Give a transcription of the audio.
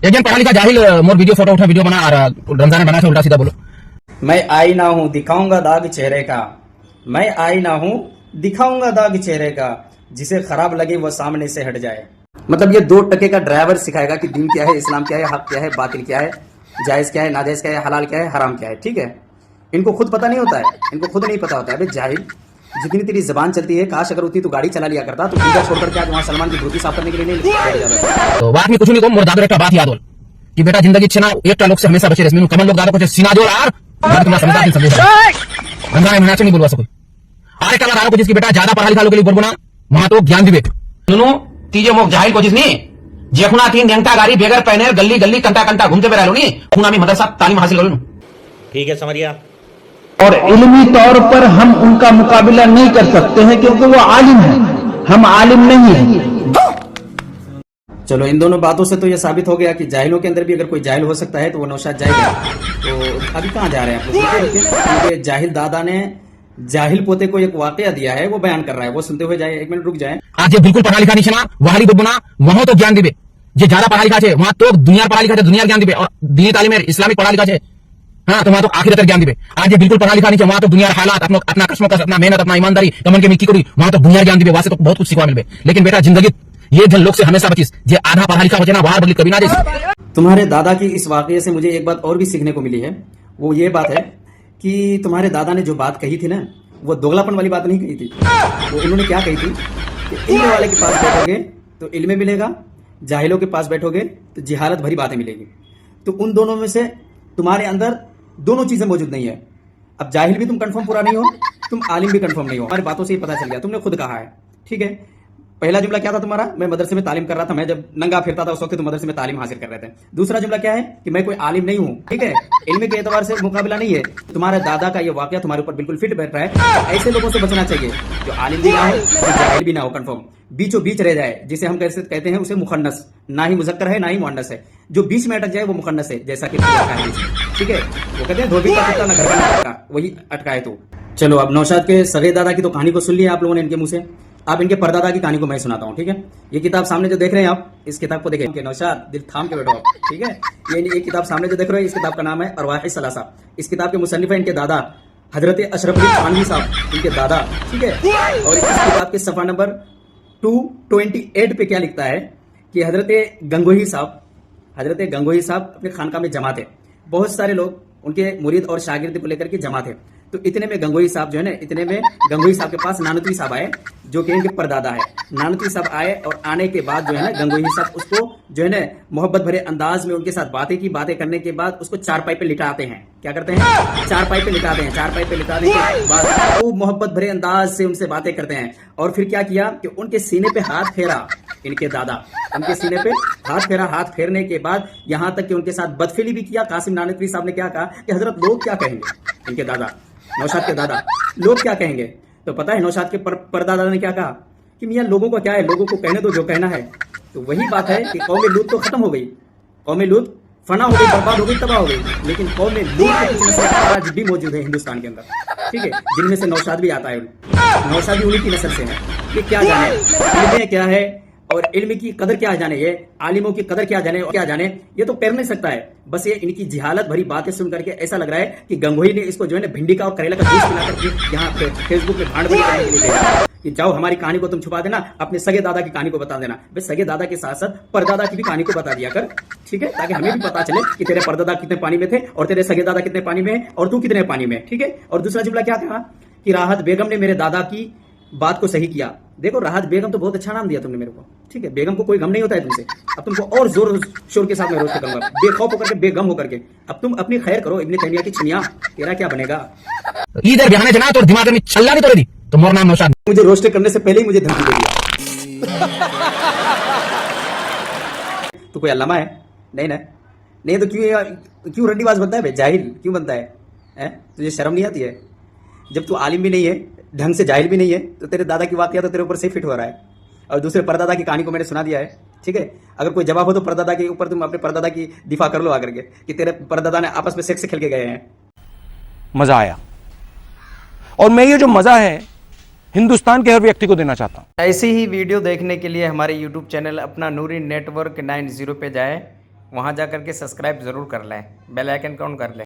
एक जन पढ़ा लिखा जाहिल मोर वीडियो फोटो उठा वीडियो बना और रमजान में बना के उल्टा सीधा बोलो। मैं आईना हूँ दिखाऊंगा दाग चेहरे का, मैं आईना हूँ दिखाऊंगा दाग चेहरे का, जिसे खराब लगे वो सामने से हट जाए। मतलब ये 2 टके का ड्राइवर सिखाएगा कि दीन क्या है, इस्लाम क्या है, हक क्या है, बातिल क्या है, जायज क्या है, नाजायज क्या है, हलाल क्या है, हराम क्या है। ठीक है, इनको खुद पता नहीं होता है, इनको खुद नहीं पता होता है। अबे जाहिल, जितनी तेरी जबान चलती है, काश अगर होती तो गाड़ी चला लिया करता, तो इंडिया छोड़कर के आज वहाँ सलमान की धोती साफ करने के लिए नहीं जाता। तो बात में कुछ नहीं को मोर दादो एक बात याद हो कि बेटा जिंदगी छना एक लोग से हमेशा बचे रहे। कमल लोग दादो को सीना जोड़ यार तुम्हारा समझदार नहीं समझे रमजान महीना नहीं बोलवा सको। अरे कल दादो को जिसकी बेटा ज्यादा पढ़ा लिखा लोग के लिए बोलबो ना वहां तो ज्ञान दिवे दोनों तीजे मोक जाहिल को जिसने जेखुना तीन नेंगटा गाड़ी बेगर पहने गली गली कंटा कंटा घूमते पे रह लो नी खुना में मदरसा तालीम हासिल करो। ठीक है समझिया। और इल्मी तौर पर हम उनका मुकाबला नहीं कर सकते हैं क्योंकि वो आलिम है, हम आलिम नहीं है। चलो इन दोनों बातों से तो ये साबित हो गया कि जाहिलों के अंदर भी अगर कोई जाहिल हो सकता है तो वो नौशाद जाहिल है। तो अभी कहाँ जा रहे हैं आप लोग? क्योंकि जाहिल दादा ने जाहिल पोते को एक वाकया दिया है, वो बयान कर रहा है, वो सुनते हुए जाए। 1 मिनट रुक जाए। आज ये बिल्कुल पढ़ा लिखा नहीं छना वहाली बोलना वहां तो ज्ञान दिवे जे ज्यादा पढ़ा लिखा है वहां तो दुनिया पढ़ा लिखा है दुनिया ज्ञान दिवे और दीनी तालीम इस्लामिक पढ़ा लिखा है हाँ तो वहां तो आखिर तक ज्ञान दिवे। आज ये बिल्कुल पढ़ा लिखा नहीं वहां तो दुनिया हालात अपना कस्मकस अपना मेहनत अपना ईमानदारी कमन के मिट्टी करी वहां तो दुनिया ज्ञान दिवे वहां से तो बहुत कुछ सीखवा मिले। लेकिन बेटा जिंदगी ये जन लोग से हमेशा बचिस जे आधा पढ़ा लिखा बचे ना बाहर बदली कभी ना दे। तुम्हारे दादा की इस वाकये से मुझे एक बात और भी सीखने को मिली है, वो ये बात है कि तुम्हारे दादा ने जो बात कही थी ना वो दोगलापन वाली बात नहीं कही थी। वो इन्होंने क्या कही थी कि इल्म वाले के पास बैठोगे तो इल्म मिलेगा, जाहिलों के पास बैठोगे तो जिहालत भरी बातें मिलेगी। तो उन दोनों में से तुम्हारे अंदर दोनों चीजें मौजूद नहीं है। अब जाहिल भी तुम कंफर्म पूरा नहीं हो, तुम आलिम भी कंफर्म नहीं हो। हमारी बातों से ही पता चल गया, तुमने खुद कहा है। ठीक है, पहला जुमला क्या था तुम्हारा? मैं मदरसे में तालीम कर रहा था, मैं जब नंगा फिरता था उस वक्त तुम मदरसे में तालीम हासिल कर रहे थे। दूसरा जुमला क्या है कि मैं कोई आलिम नहीं हूं। ठीक है, इल्म के एतबार से मुकाबला नहीं है। तुम्हारे दादा का ये वाकया तुम्हारे ऊपर बिल्कुल फिट बैठ रहा है। तो ऐसे लोगों से बचना चाहिए जो आलिम भी ना हो जाहिल भी ना हो, कंफर्म बीचों बीच रह जाए, जिसे हम कैसे कहते हैं उसे मुखन्नस, ना ही मुजक्कर है ना ही मुअन्नस है। जो बीच में अटक जाए वो मुखन्नस है, जैसा कि ठीक है, वो कहते हैं धोबी का कुत्ता ना घर का ना अटका, वही अटका है। तो चलो अब नौशाद के सगे दादा की तो कहानी को सुन लिया आप लोगों ने इनके मुंह से। आप इनके परदादा की कहानी को मैं सुनाता हूँ। ठीक है, ये किताब सामने जो देख रहे हैं आप, इस किताब को देखें। नौशाद दिल थाम के बैठो आप। ठीक है, ये किताब सामने जो देख रहे हैं इस किताब का नाम है अरवाह सलासा। इस किताब के मुसन्निफ है इनके दादा हजरत अशरफ अली थानवी साहब, इनके दादा। ठीक है, और इस किताब के सफा नंबर 228 पे क्या लिखता है कि हजरत गंगोही साहब अपने खानका में जमा थे। बहुत सारे लोग उनके मुरीद और शागिर्द को लेकर के जमा थे। तो इतने में गंगोही साहब जो है ना, इतने में गंगोही साहब के पास नानतवी साहब आए जो कि इनके परदादा है। नानतवी साहब आए और आने के बाद जो है ना गंगोही साहब उसको जो है ना मोहब्बत भरे अंदाज में उनके साथ बातें करने के बाद उसको चारपाई पे लिटाते हैं। क्या करते हैं? चारपाई पे लिटाते हैं। चारपाई पे लिटाने के बाद वो मोहब्बत भरे अंदाज से उनसे बातें करते हैं। और फिर क्या किया कि उनके सीने पे हाथ फेरा इनके दादा, उनके सीने पे हाथ फेरा। हाथ फेरने के बाद यहां तक कि उनके साथ बदफेली भी किया। कासिम नानतवी साहब ने क्या कहा कि हजरत लोग क्या कहेंगे, इनके दादा नौशाद के दादा लोग क्या कहेंगे। तो पता है नौशाद के परदादा ने क्या कहा कि मियां लोगों को क्या है, लोगों को कहने दो जो कहना है। तो वही बात है कि कौम लूत तो खत्म हो गई, कौम लूत फना हो गई, बर्बाद हो गई, तबाह हो गई। लेकिन कौम लूत के कुछ नस्ल आज भी मौजूद है हिंदुस्तान के अंदर। ठीक है, जिनमें से नौशाद भी आता है। नौशाद भी उन्हीं की नस्ल से है। ये क्या जाने इल्म क्या है और इल्म की कदर क्या जाने, ये आलिमों की कदर क्या जाने और क्या जाने, ये तो कर नहीं सकता है। बस ये इनकी जिहालत भरी बातें सुन करके ऐसा लग रहा है कि गंगोही ने इसको जो है ना भिंडी का और करेला का जूस पिला करके यहाँ पे फेसबुक पे भांड करने के लिए भेजा कि जाओ हमारी कहानी को तुम छुपा देना, अपने सगे दादा की कहानी को बता देना। भाई सगे दादा के साथ साथ परदादा की भी कहानी को बता दिया कर। ठीक है, ताकि हमें भी पता चले कि तेरे परदादा कितने पानी में थे और तेरे सगे दादा कितने पानी में है और तू कितने पानी में। ठीक है, और दूसरा जुमला क्या कहा कि राहत बेगम ने मेरे दादा की बात को सही किया। देखो राहत बेगम तो बहुत अच्छा नाम दिया तुमने मेरे को। ठीक है, बेगम को कोई गम नहीं होता है तुमसे। अब तुमको और जोर शोर के साथ मैं रोस्ट करूंगा, बेखौफ होकर के बेगम होकर के। अब तुम अपनी खैर करो, इब्ने तैमिया की छनिया, तेरा क्या बनेगा। इधर बयाने जना तो दिमाग में छल्ला नहीं तोड़ दी तो मोर नाम नौशाद। मुझे रोस्ट करने से पहले ही मुझे धमकी दे दिया। तो कोई अल्लामा है नहीं ना? नहीं तो क्यों रंडीबाज बनता है? जाहिल क्यों बनता है? तुझे शर्म नहीं आती है? जब तू आलिम भी नहीं है, ढंग से जाहिल भी नहीं है, तो तेरे दादा की वाकया तो तेरे ऊपर से फिट हो रहा है। और दूसरे परदादा की कहानी को मैंने सुना दिया है। ठीक है, अगर कोई जवाब हो तो परदादा के ऊपर तुम अपने परदादा की दिफा कर लो आकर के कि तेरे परदादा ने आपस में सेक्स खेल के गए हैं। मजा आया और मैं ये जो मजा है हिंदुस्तान के हर व्यक्ति को देना चाहता हूं। ऐसी ही वीडियो देखने के लिए हमारे YouTube चैनल अपना नूरी नेटवर्क 90 पे जाएं, वहाँ जा कर के सब्सक्राइब ज़रूर कर लें, बेल आइकन ऑन कर लें।